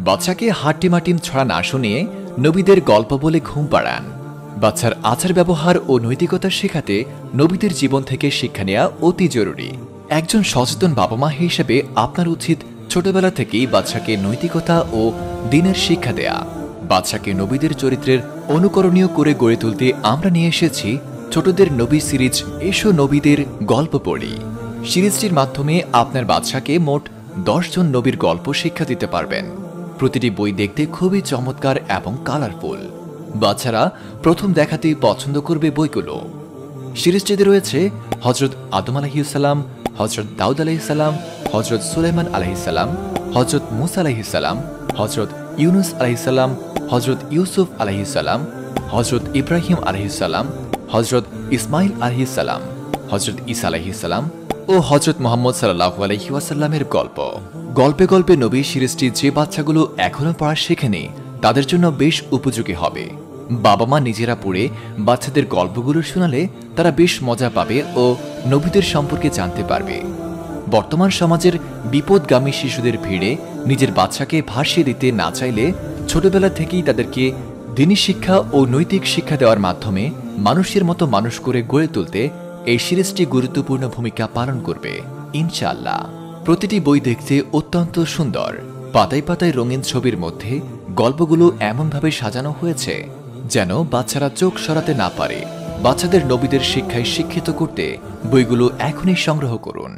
বাচ্চাকে হাট্টিমাটিম ছড়া না শুনিয়ে নবীদের গল্প বলে ঘুম পাড়ান। বাচ্চার আচার ব্যবহার ও নৈতিকতা শেখাতে নবীদের জীবন থেকে শিক্ষা নেওয়া অতি জরুরি। একজন সচেতন বাবা মা হিসেবে আপনার উচিত ছোটবেলা থেকেই বাচ্চাকে নৈতিকতা ও দ্বীনের শিক্ষা দেয়া। বাচ্চাকে নবীদের চরিত্রের অনুকরণীয় করে গড়ে তুলতে আমরা নিয়ে এসেছি ছোটদের নবী সিরিজ এসো নবীদের গল্প পড়ি। সিরিজটির মাধ্যমে আপনার বাচ্চাকে মোট 10 জন নবীর গল্প শিক্ষা দিতে পারবেন। প্রতিটি বই দেখতে খুবই চমৎকার এবং কালারফুল। বাচ্চারা প্রথম দেখাতেই পছন্দ করবে বইগুলো। সিরিজটিতে রয়েছে হযরত আদম আলাইহিসসালাম, হযরত দাউদ আলাইহিসসালাম, হযরত সুলাইমান আলাইহিসসালাম, হযরত মুসা আলাইহিসসালাম, হযরত ইউনুস আলাইহিসসালাম, হযরত ইউসুফ আলাইহিসসালাম, হযরত ইব্রাহিম আলাইহিসসালাম, হযরত ইসমাইল আলাইহিসসালাম, হযরত ঈসা আলাইহিসসালাম ও হযরত মুহাম্মদ সাল্লাল্লাহু আলাইহি ওয়াসাল্লামের গল্প। গল্পে গল্পে নবী সিরিজটি যে বাচ্চাগুলো এখনো পড়া শেখেনি তাদের জন্য বেশ উপযোগী হবে। বাবা মা নিজেরা পড়ে বাচ্চাদের গল্পগুলো শোনালে তারা বেশ মজা পাবে ও নবীদের সম্পর্কে জানতে পারবে। বর্তমান সমাজের বিপদগামী শিশুদের ভিড়ে নিজের বাচ্চাকে ভাসিয়ে দিতে না চাইলে ছোটবেলা থেকেই তাদেরকে দ্বীনি শিক্ষা ও নৈতিক শিক্ষা দেওয়ার মাধ্যমে মানুষের মতো মানুষ করে গড়ে তুলতে এই সিরিজটি গুরুত্বপূর্ণ ভূমিকা পালন করবে ইনশাআল্লাহ। প্রতিটি বই দেখতে অত্যন্ত সুন্দর। পাতায় পাতায় রঙিন ছবির মধ্যে গল্পগুলো এমনভাবে সাজানো হয়েছে যেন বাচ্চারা চোখ সরাতে না পারে। বাচ্চাদের নবীদের শিক্ষায় শিক্ষিত করতে বইগুলো এখনই সংগ্রহ করুন।